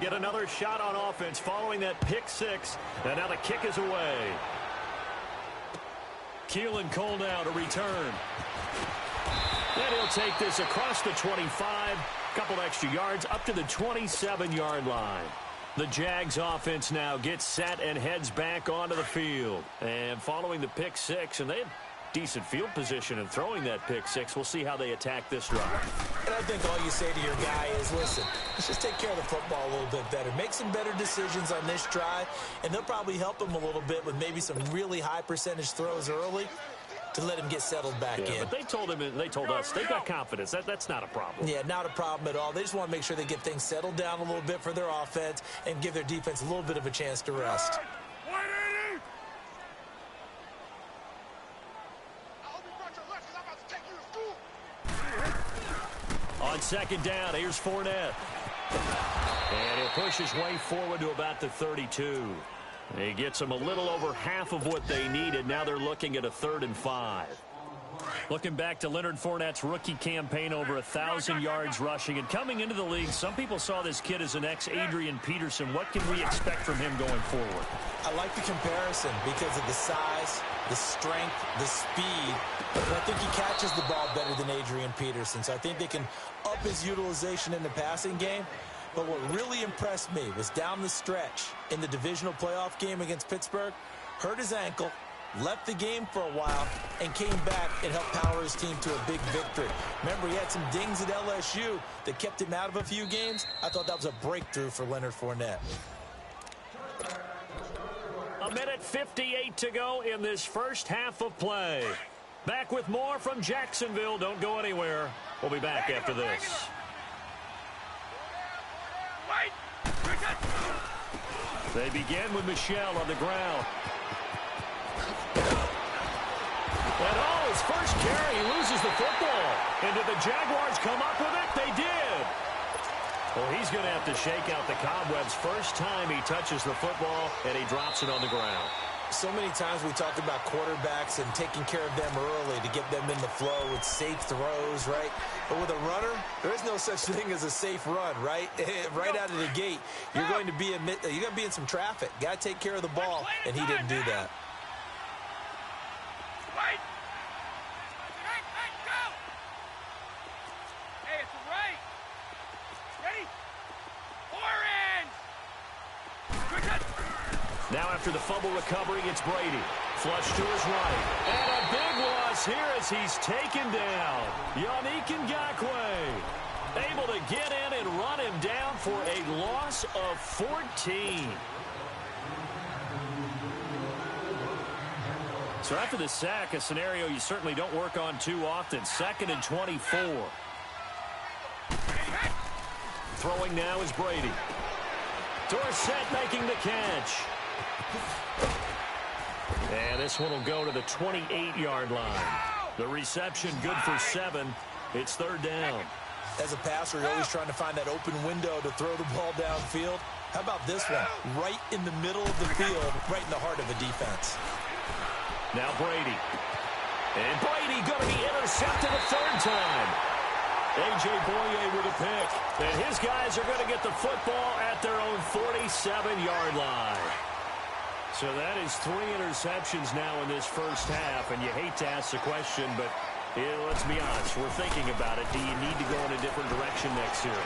get another shot on offense following that pick six. And now the kick is away. Keelan Cole now to return. And he'll take this across the 25. Couple extra yards up to the 27-yard line. The Jags offense now gets set and heads back onto the field. And following the pick six, and they have decent field position in throwing that pick six. We'll see how they attack this drive. And I think all you say to your guy is, listen, let's just take care of the football a little bit better. Make some better decisions on this drive, and they'll probably help him a little bit with maybe some really high percentage throws early to let him get settled back in. But they told him, and they told us, they've got confidence. That's not a problem. Yeah, not a problem at all. They just want to make sure they get things settled down a little bit for their offense and give their defense a little bit of a chance to rest. On second down, here's Fournette. And he'll push his way forward to about the 32. He gets them a little over half of what they needed. Now they're looking at a 3rd and 5. Looking back to Leonard Fournette's rookie campaign, over 1,000 yards rushing. And coming into the league, some people saw this kid as an ex-Adrian Peterson. What can we expect from him going forward? I like the comparison because of the size, the strength, the speed. And I think he catches the ball better than Adrian Peterson. So I think they can up his utilization in the passing game. But what really impressed me was down the stretch in the divisional playoff game against Pittsburgh, hurt his ankle, left the game for a while, and came back and helped power his team to a big victory. Remember, he had some dings at LSU that kept him out of a few games. I thought that was a breakthrough for Leonard Fournette. 1:58 to go in this first half of play. Back with more from Jacksonville. Don't go anywhere. We'll be back after this. They begin with Michel on the ground. And his first carry, he loses the football. And did the Jaguars come up with it? They did. Well, he's going to have to shake out the cobwebs. First time he touches the football, and he drops it on the ground. So many times we talked about quarterbacks and taking care of them early to get them in the flow with safe throws, right? But with a runner, there is no such thing as a safe run, right? Right out of the gate, you're going to be in some traffic. Got to take care of the ball, and he didn't do that. Now after the fumble recovery, it's Brady. Flush to his right. And a big loss here as he's taken down. Yannick Ngakoue able to get in and run him down for a loss of 14. So after the sack, a scenario you certainly don't work on too often. 2nd and 24. Throwing now is Brady. Dorsett making the catch. And this one will go to the 28-yard line. The reception good for 7. It's 3rd down. As a passer, you're always trying to find that open window to throw the ball downfield. How about this one? Right in the middle of the field, right in the heart of a defense. Now Brady. And Brady going to be intercepted a 3rd time. A.J. Boye with a pick. And his guys are going to get the football at their own 47-yard line. So that is 3 interceptions now in this first half. And you hate to ask the question, but let's be honest. We're thinking about it. Do you need to go in a different direction next series?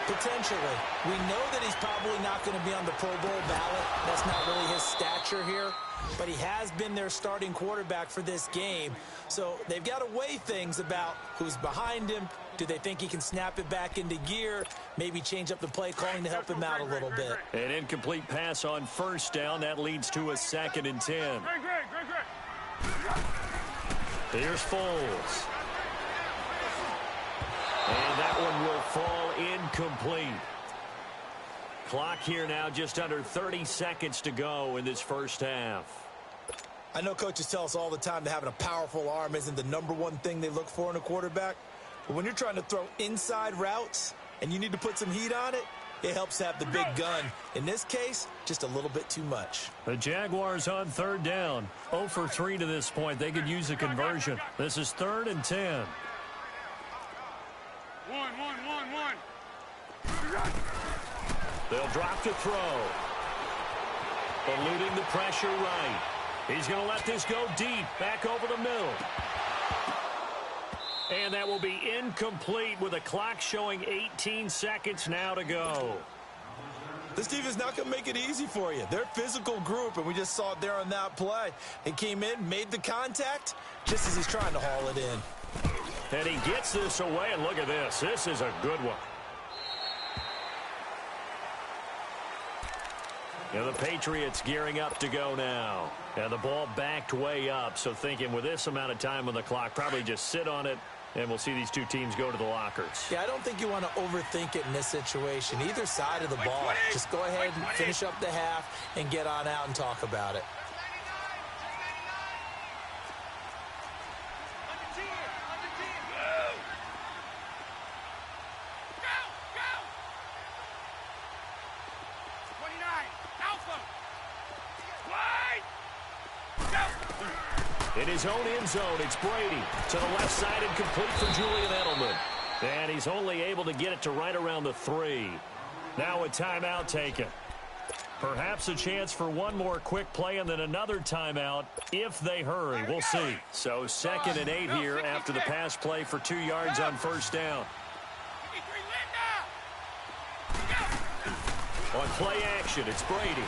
Potentially. We know that he's probably not going to be on the Pro Bowl ballot. That's not really his stature here. But he has been their starting quarterback for this game. So they've got to weigh things about who's behind him. Do they think he can snap it back into gear? Maybe change up the play calling to help him out a little bit. An incomplete pass on 1st down. That leads to a 2nd and 10. Here's Foles. And that one will fall incomplete. Clock here now just under 30 seconds to go in this first half. I know coaches tell us all the time that having a powerful arm isn't the #1 thing they look for in a quarterback. But when you're trying to throw inside routes and you need to put some heat on it, it helps to have the big gun. In this case, just a little bit too much. The Jaguars on 3rd down. 0 for 3 to this point. They could use a conversion. This is 3rd and 10. They'll drop to throw. Eluding the pressure right. He's going to let this go deep, back over the middle. And that will be incomplete with the clock showing 18 seconds now to go. This defense is not going to make it easy for you. They're a physical group, and we just saw it there on that play. He came in, made the contact, just as he's trying to haul it in. And he gets this away, and look at this. This is a good one. And the Patriots gearing up to go now. And the ball backed way up, so thinking with this amount of time on the clock, probably just sit on it, and we'll see these two teams go to the lockers. Yeah, I don't think you want to overthink it in this situation. Either side of the ball. Just go ahead and finish up the half and get on out and talk about it. In his own end zone, it's Brady to the left side and complete for Julian Edelman. And he's only able to get it to right around the 3. Now a timeout taken. Perhaps a chance for one more quick play and then another timeout if they hurry. We'll see. So 2nd and 8 here after the pass play for 2 yards on first down. On play action, it's Brady.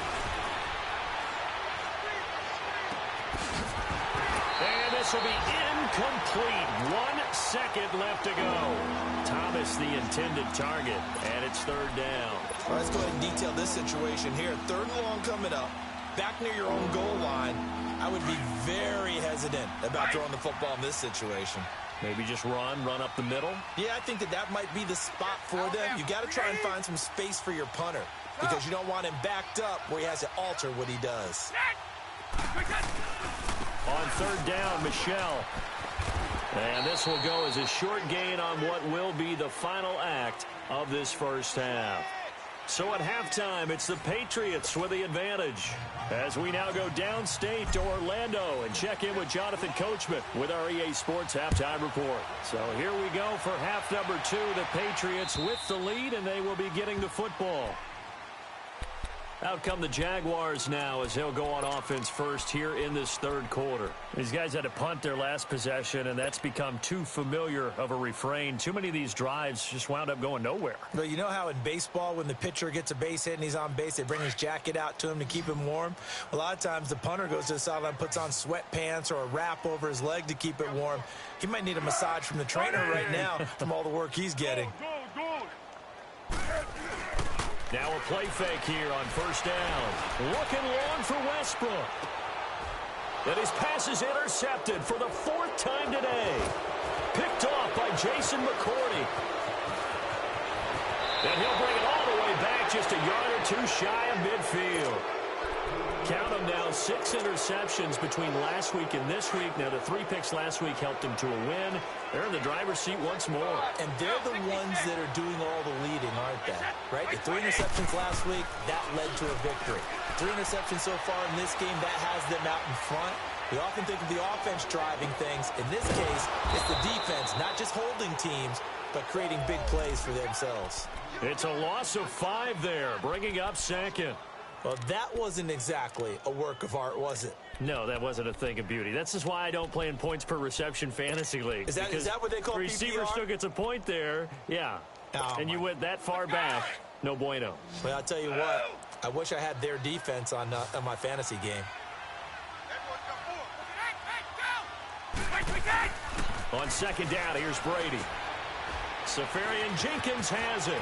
And this will be incomplete. 1 second left to go. Thomas the intended target, and it's 3rd down. All right, let's go ahead and detail this situation here. 3rd and long coming up, back near your own goal line. I would be very hesitant about throwing the football in this situation. Maybe just run up the middle? Yeah, I think that might be the spot for them. You got to try and find some space for your punter because you don't want him backed up where he has to alter what he does. On 3rd down, Michelle. And this will go as a short gain on what will be the final act of this first half. So at halftime, it's the Patriots with the advantage. As we now go downstate to Orlando and check in with Jonathan Coachman with our EA Sports Halftime Report. So here we go for half number 2. The Patriots with the lead, and they will be getting the football. Out come the Jaguars now as they'll go on offense first here in this 3rd quarter. These guys had to punt their last possession, and that's become too familiar of a refrain. Too many of these drives just wound up going nowhere. But you know how in baseball when the pitcher gets a base hit and he's on base, they bring his jacket out to him to keep him warm? A lot of times the punter goes to the sideline, puts on sweatpants or a wrap over his leg to keep it warm. He might need a massage from the trainer right now from all the work he's getting. Now a play fake here on first down. Looking long for Westbrook. And his pass is intercepted for the 4th time today. Picked off by Jason McCourty. And he'll bring it all the way back just a yard or 2 shy of midfield. Count them now, 6 interceptions between last week and this week. Now, the 3 picks last week helped them to a win. They're in the driver's seat once more. And they're the ones that are doing all the leading, aren't they? Right? The 3 interceptions last week, that led to a victory. 3 interceptions so far in this game, that has them out in front. We often think of the offense driving things. In this case, it's the defense, not just holding teams, but creating big plays for themselves. It's a loss of 5 there, bringing up 2nd. Well, that wasn't exactly a work of art, was it? No, that wasn't a thing of beauty. That's just why I don't play in points per reception fantasy league. Is that what they call receiver PPR? still gets a point there, yeah. Oh, and you went that far back, no bueno. Well, I'll tell you what. I wish I had their defense on my fantasy game. On 2nd down, here's Brady. Safarian Jenkins has it.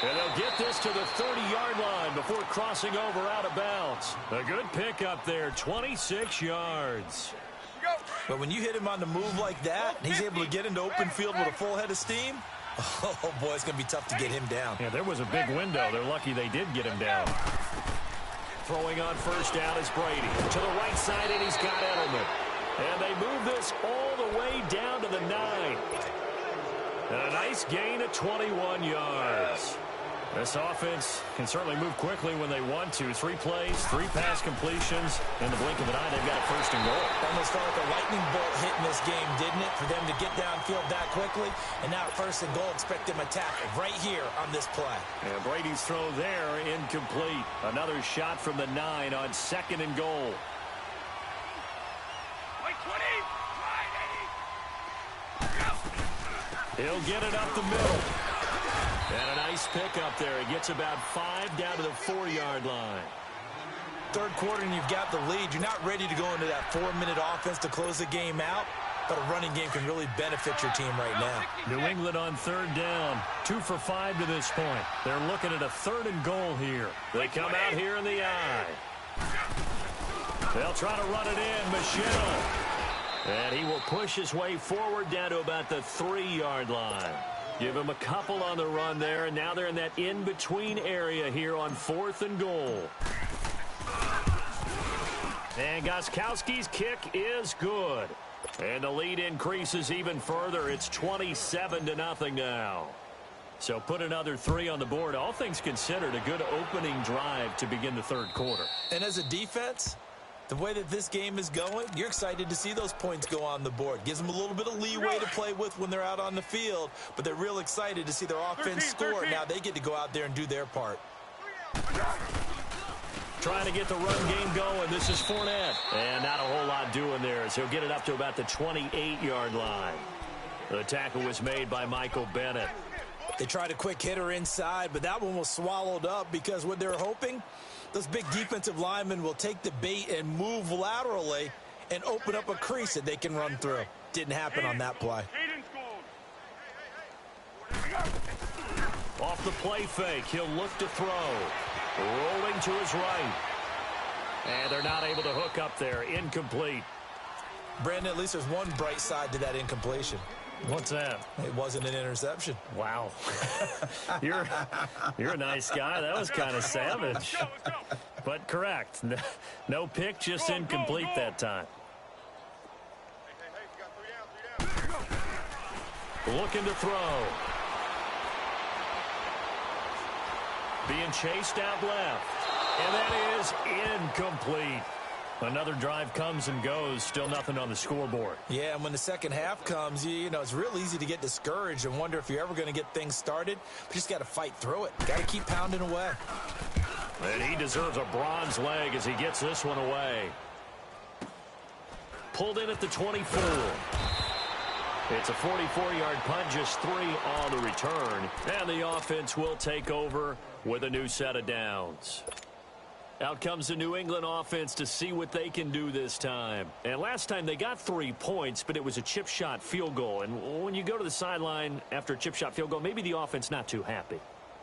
And they'll get this to the 30-yard line before crossing over out of bounds. A good pickup there, 26 yards. But when you hit him on the move like that, and he's able to get into open field with a full head of steam, oh, boy, it's going to be tough to get him down. Yeah, there was a big window. They're lucky they did get him down. Throwing on first down is Brady. To the right side, and he's got Edelman. And they move this all the way down to the 9. And a nice gain of 21 yards. This offense can certainly move quickly when they want to. 3 plays, 3 pass completions. In the blink of an eye, they've got a first and goal. Almost felt like a lightning bolt hit in this game, didn't it? For them to get downfield that quickly. And now first and goal, expect them to attack right here on this play. And Brady's throw there, incomplete. Another shot from the 9 on second and goal. He'll get it up the middle. And a nice pickup there. He gets about 5 down to the 4-yard line. Third quarter and you've got the lead. You're not ready to go into that 4-minute offense to close the game out, but a running game can really benefit your team right now. New England on third down. 2 for 5 to this point. They're looking at a third and goal here. They come out here in the eye. They'll try to run it in. Michelle. And he will push his way forward down to about the 3-yard line. Give him a couple on the run there, and now they're in that in-between area here on 4th and goal. And Gostkowski's kick is good. And the lead increases even further. It's 27-0 now. So put another 3 on the board. All things considered, a good opening drive to begin the third quarter. And as a defense, the way that this game is going, you're excited to see those points go on the board. Gives them a little bit of leeway to play with when they're out on the field, but they're real excited to see their offense score. Now they get to go out there and do their part. Trying to get the run game going. This is Fournette. And not a whole lot doing there, as he'll get it up to about the 28-yard line. The tackle was made by Michael Bennett. They tried a quick hitter inside, but that one was swallowed up because what they're hoping, those big defensive linemen will take the bait and move laterally and open up a crease that they can run through. Didn't happen on that play. Off the play fake, he'll look to throw. Rolling to his right. And they're not able to hook up there. Incomplete. Brandon, at least there's one bright side to that incompletion. What's that? It wasn't an interception. Wow. You're a nice guy. That was kind of savage. But correct. No pick, just incomplete that time. Looking to throw. Being chased out left. And that is incomplete. Another drive comes and goes. Still nothing on the scoreboard. Yeah, and when the second half comes, you know, it's real easy to get discouraged and wonder if you're ever going to get things started. But you just got to fight through it. Got to keep pounding away. And he deserves a bronze leg as he gets this one away. Pulled in at the 24. It's a 44-yard punt, just 3 on the return. And the offense will take over with a new set of downs. Out comes the New England offense to see what they can do this time. And last time they got 3 points, but it was a chip shot field goal. And when you go to the sideline after a chip shot field goal, maybe the offense not too happy.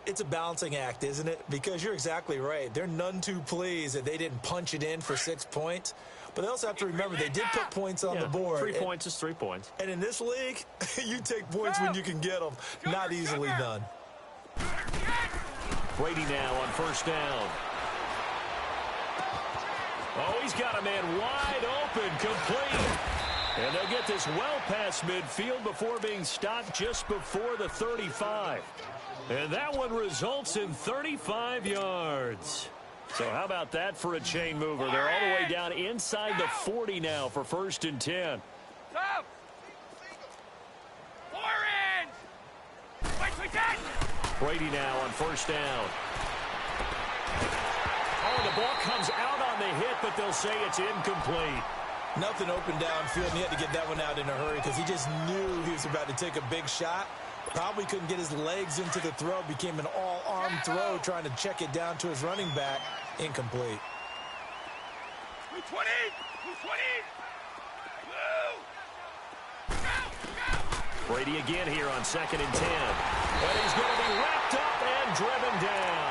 It's a balancing act, isn't it? Because you're exactly right. They're none too pleased that they didn't punch it in for 6 points. But they also have to remember they did put points on the board. 3 points is 3 points. And in this league, you take points when you can get them. Not easily done. Brady now on first down. Oh, he's got a man wide open, complete. And they'll get this well past midfield before being stopped just before the 35. And that one results in 35 yards. So how about that for a chain mover? They're all the way down inside the 40 now for 1st and 10. Brady now on first down. Oh, the ball comes out on the hit, but they'll say it's incomplete. Nothing open downfield, and he had to get that one out in a hurry because he just knew he was about to take a big shot. Probably couldn't get his legs into the throw. Became an all-arm throw, trying to check it down to his running back. Incomplete. 220! 220! Brady again here on 2nd and 10. And he's going to be wrapped up and driven down.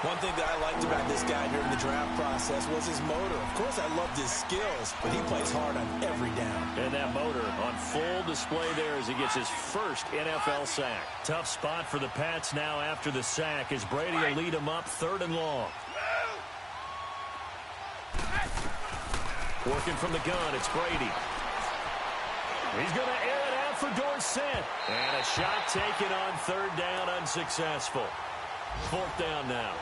One thing that I liked about this guy during the draft process was his motor. Of course, I loved his skills, but he plays hard on every down. And that motor on full display there as he gets his first NFL sack. Tough spot for the Pats now after the sack as Brady will lead them up 3rd and long. Working from the gun, it's Brady. He's going to air it out for Dorsett. And a shot taken on 3rd down, unsuccessful. Fourth down now.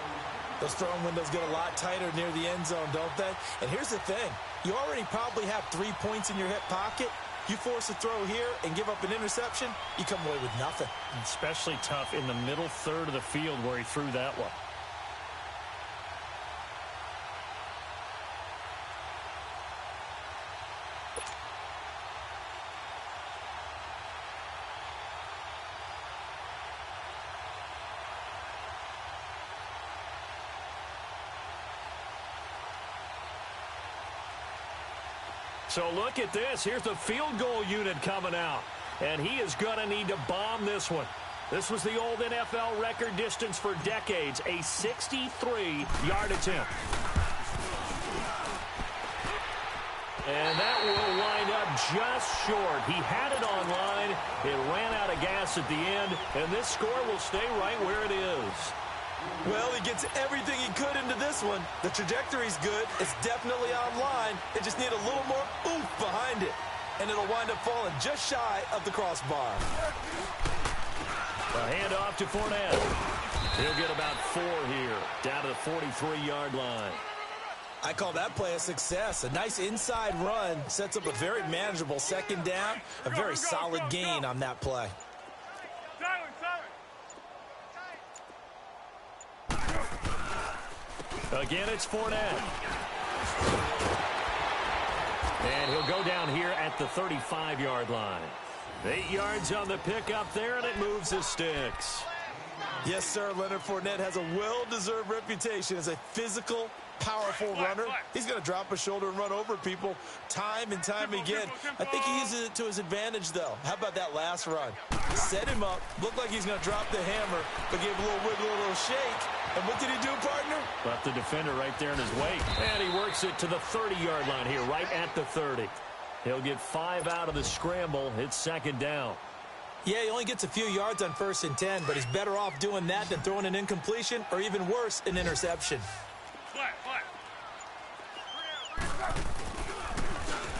Those throwing windows get a lot tighter near the end zone, don't they? And here's the thing. You already probably have 3 points in your hip pocket. You force a throw here and give up an interception, you come away with nothing. Especially tough in the middle third of the field where he threw that one. So look at this. Here's the field goal unit coming out. And he is going to need to bomb this one. This was the old NFL record distance for decades, a 63-yard attempt. And that will wind up just short. He had it on line. It ran out of gas at the end. And this score will stay right where it is. Well, he gets everything he could into this one. The trajectory's good. It's definitely on line. They just need a little more oomph behind it. And it'll wind up falling just shy of the crossbar. A handoff to Fournette. He'll get about 4 here, down to the 43-yard line. I call that play a success. A nice inside run sets up a very manageable second down. A very solid gain on that play. Again, it's Fournette. And he'll go down here at the 35-yard line. 8 yards on the pickup there, and it moves the sticks. Yes, sir. Leonard Fournette has a well-deserved reputation as a physical, powerful runner. He's going to drop a shoulder and run over people time and time again. I think he uses it to his advantage, though. How about that last run? Set him up, looked like he's going to drop the hammer, but gave a little wiggle, a little shake. And what did he do, partner? Left the defender right there in his wake. And he works it to the 30-yard line here, right at the 30. He'll get 5 out of the scramble. It's second down. Yeah, he only gets a few yards on 1st and 10, but he's better off doing that than throwing an incompletion or even worse, an interception.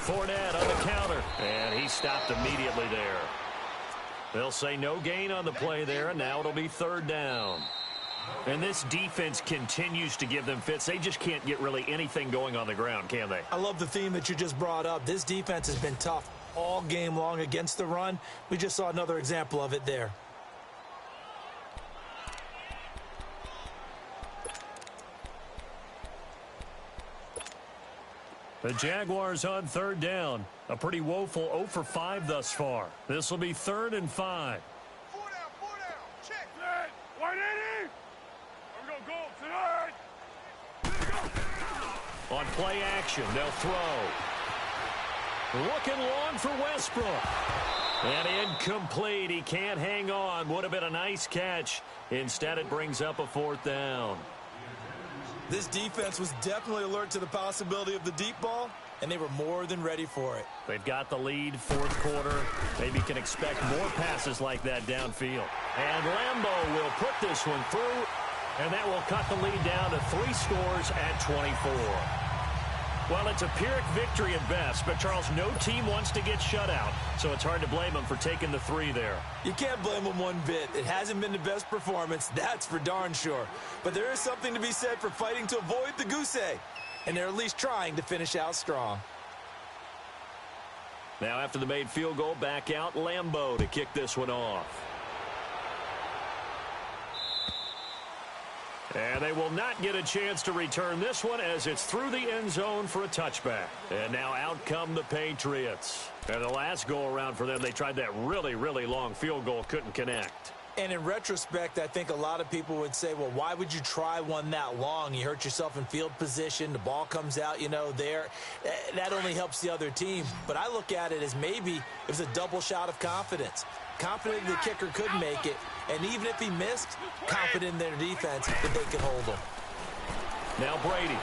Fournette on the counter, and he stopped immediately there. They'll say no gain on the play there, and now it'll be 3rd down. And this defense continues to give them fits. They just can't get really anything going on the ground, can they? I love the theme that you just brought up. This defense has been tough all game long against the run. We just saw another example of it there. The Jaguars on 3rd down. A pretty woeful 0 for 5 thus far. This will be 3rd and 5. 4 down. Check. 180. I'm going to go tonight. Let's go. On play action, they'll throw. Looking long for Westbrook. And incomplete. He can't hang on. Would have been a nice catch. Instead, it brings up a 4th down. This defense was definitely alert to the possibility of the deep ball, and they were more than ready for it. They've got the lead, 4th quarter. Maybe can expect more passes like that downfield. And Lambeau will put this one through, and that will cut the lead down to 3 scores at 24. Well, it's a Pyrrhic victory at best, but, Charles, no team wants to get shut out, so it's hard to blame them for taking the 3 there. You can't blame them one bit. It hasn't been the best performance, that's for darn sure. But there is something to be said for fighting to avoid the goose egg, and they're at least trying to finish out strong. Now, after the made field goal, back out Lambeau to kick this one off. And they will not get a chance to return this one as it's through the end zone for a touchback. And now out come the Patriots. And the last go-around for them, they tried that really, really long field goal, couldn't connect. And in retrospect, I think a lot of people would say, well, why would you try one that long? You hurt yourself in field position. The ball comes out, there. That only helps the other team. But I look at it as maybe it was a double shot of confidence. Confident the kicker could make it. And even if he missed, confident in their defense that they could hold him. Now Brady.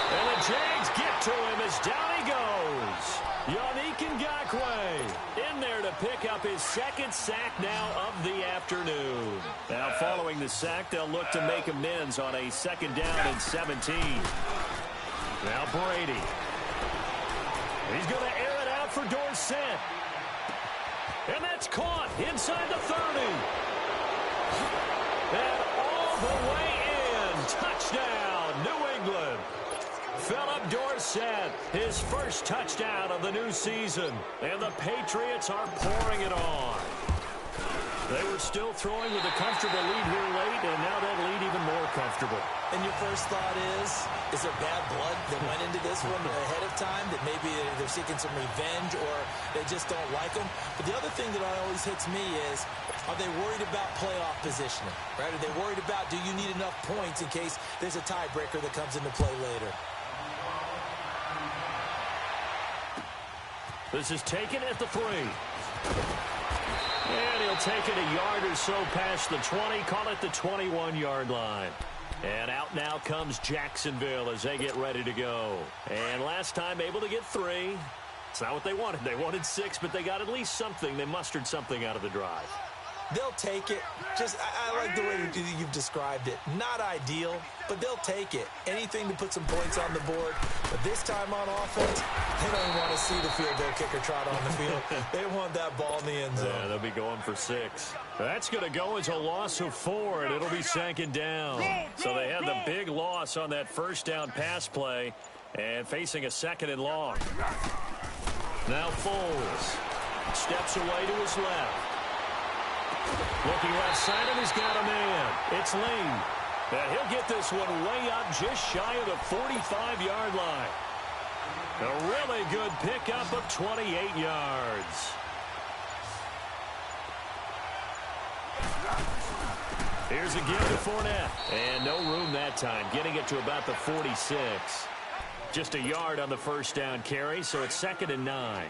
And the Jags get to him as down he goes. Yannick Ngakoue in there to pick up his 2nd sack now of the afternoon. Now following the sack, they'll look to make amends on a 2nd down and 17. Now Brady. He's going to air it out for Dorsett. And that's caught inside the 30. And Philip Dorsett, his first touchdown of the new season. And the Patriots are pouring it on. They were still throwing with a comfortable lead here late, and now that lead even more comfortable. And your first thought is there bad blood that went into this one ahead of time, that maybe they're seeking some revenge or they just don't like them? But the other thing that always hits me is, are they worried about playoff positioning? Right? Are they worried about, do you need enough points in case there's a tiebreaker that comes into play later? This is taken at the 3. And he'll take it a yard or so past the 20, call it the 21-yard line. And out now comes Jacksonville as they get ready to go. And last time able to get 3. It's not what they wanted. They wanted 6, but they got at least something. They mustered something out of the drive. They'll take it. I like the way you've described it. Not ideal, but they'll take it. Anything to put some points on the board. But this time on offense, they don't want to see the field goal kicker trot on the field. They want that ball in the end zone. Yeah, they'll be going for 6. That's going to go as a loss of 4, and it'll be second down. So they had the big loss on that first down pass play and facing a second and long. Now Foles steps away to his left. Looking left side, and he's got a man. It's Lee. And he'll get this one way up just shy of the 45-yard line. A really good pickup of 28 yards. Here's a give to Fournette. And no room that time, getting it to about the 46. Just a yard on the first down carry, so it's second and 9.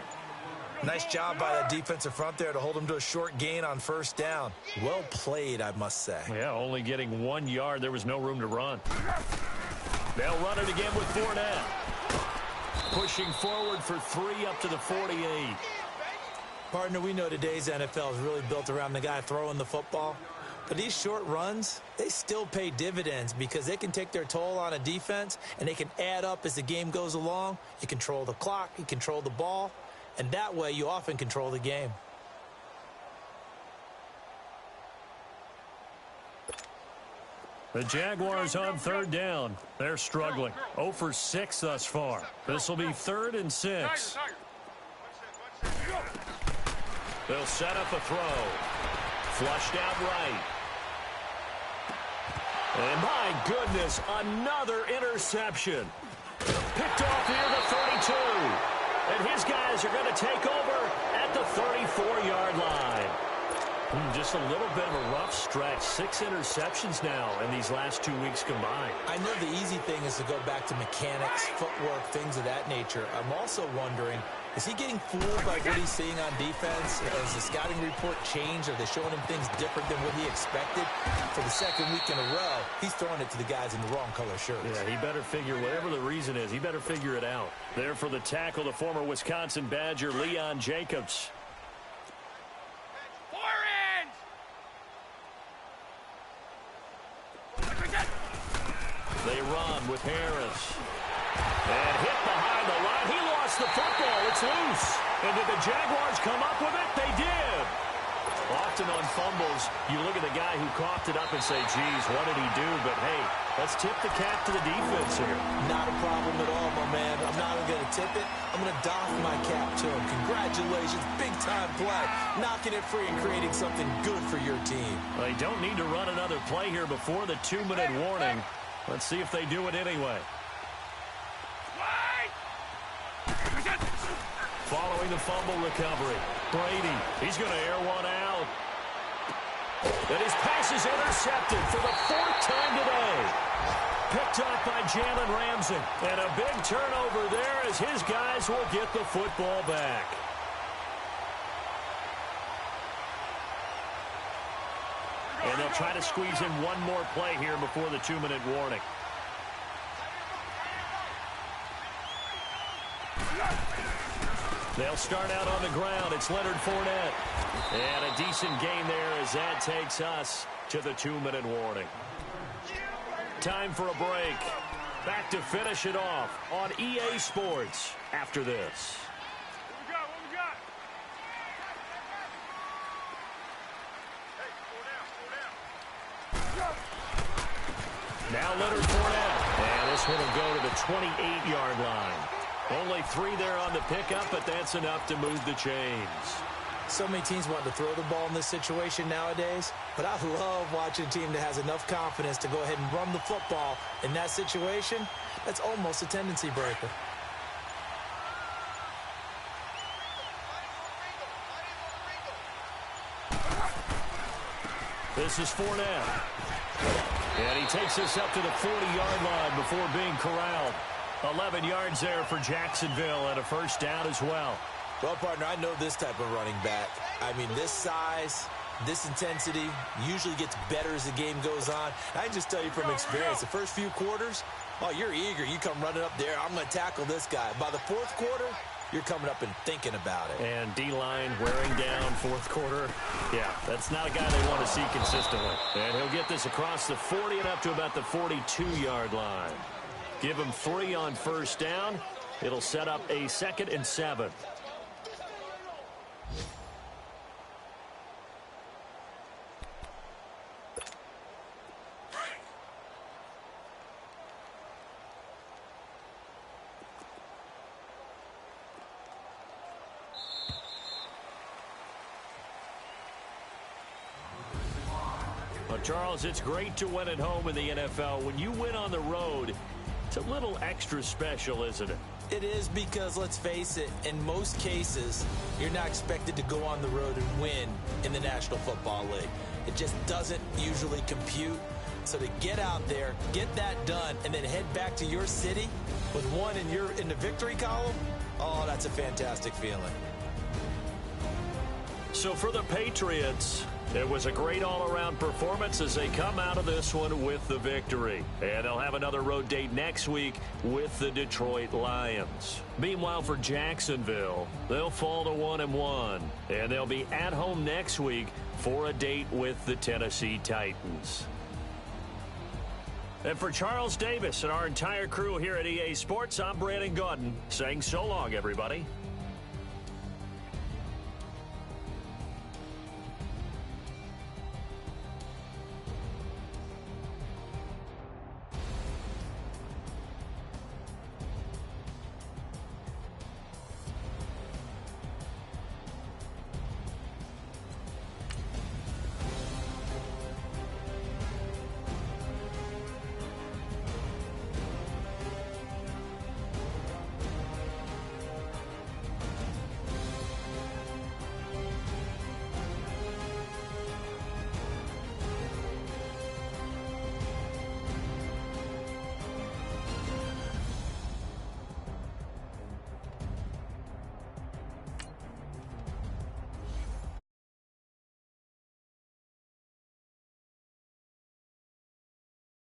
Nice job by that defensive front there to hold him to a short gain on first down. Well played, I must say. Yeah, only getting 1 yard. There was no room to run. They'll run it again with Fournette. Pushing forward for 3 up to the 48. Partner, we know today's NFL is really built around the guy throwing the football. But these short runs, they still pay dividends because they can take their toll on a defense and they can add up as the game goes along. You control the clock, you control the ball. And that way, you often control the game. The Jaguars on third down. They're struggling. 0 for 6 thus far. This will be 3rd and 6. They'll set up a throw. Flushed out right. And my goodness, another interception. Picked off near the 32. And his guys are going to take over at the 34-yard line. Just a little bit of a rough stretch. 6 interceptions now in these last 2 weeks combined. I know the easy thing is to go back to mechanics, footwork, things of that nature. I'm also wondering, is he getting fooled by what he's seeing on defense? Has the scouting report changed? Are they showing him things different than what he expected? For the second week in a row, he's throwing it to the guys in the wrong color shirts. Yeah, he better figure, whatever the reason is, he better figure it out. There for the tackle, the former Wisconsin Badger, Leon Jacobs. They run with Harris. And hit behind the line. He lost the football. It's loose. And did the Jaguars come up with it? They did. Often on fumbles, you look at the guy who coughed it up and say, geez, what did he do? But, hey, let's tip the cap to the defense here. Not a problem at all, my man. I'm not even going to tip it. I'm going to doff my cap to him. Congratulations. Big-time play. Knocking it free and creating something good for your team. They don't need to run another play here before the 2-minute warning. Let's see if they do it anyway. Following the fumble recovery, Brady, he's going to air one out. And his pass is intercepted for the 4th time today. Picked up by Jalen Ramsey. And a big turnover there as his guys will get the football back. And they'll try to squeeze in one more play here before the 2-minute warning. They'll start out on the ground. It's Leonard Fournette. And a decent gain there as that takes us to the 2-minute warning. Time for a break. Back to finish it off on EA Sports after this. What we got? Hey, slow down. Now Leonard Fournette. And this one will go to the 28-yard line. Only 3 there on the pickup, but that's enough to move the chains. So many teams want to throw the ball in this situation nowadays, but I love watching a team that has enough confidence to go ahead and run the football in that situation. That's almost a tendency breaker. This is Fournette. And he takes this up to the 40-yard line before being corralled. 11 yards there for Jacksonville and a first down as well. Well, partner, I know this type of running back. I mean, this size, this intensity usually gets better as the game goes on. I can just tell you from experience, the first few quarters, oh, you're eager. You come running up there, I'm going to tackle this guy. By the fourth quarter, you're coming up and thinking about it. And D-line wearing down fourth quarter. Yeah, that's not a guy they want to see consistently. And he'll get this across the 40 and up to about the 42-yard line. Give him 3 on first down. It'll set up a 2nd and 7. Well, Charles, it's great to win at home in the NFL. When you win on the road, it's a little extra special, isn't it? It is because, let's face it, in most cases, you're not expected to go on the road and win in the National Football League. It just doesn't usually compute. So to get out there, get that done, and then head back to your city with one in the victory column, oh, that's a fantastic feeling. So for the Patriots, it was a great all-around performance as they come out of this one with the victory. And they'll have another road date next week with the Detroit Lions. Meanwhile, for Jacksonville, they'll fall to 1-1. And they'll be at home next week for a date with the Tennessee Titans. And for Charles Davis and our entire crew here at EA Sports, I'm Brandon Gaudin saying so long, everybody.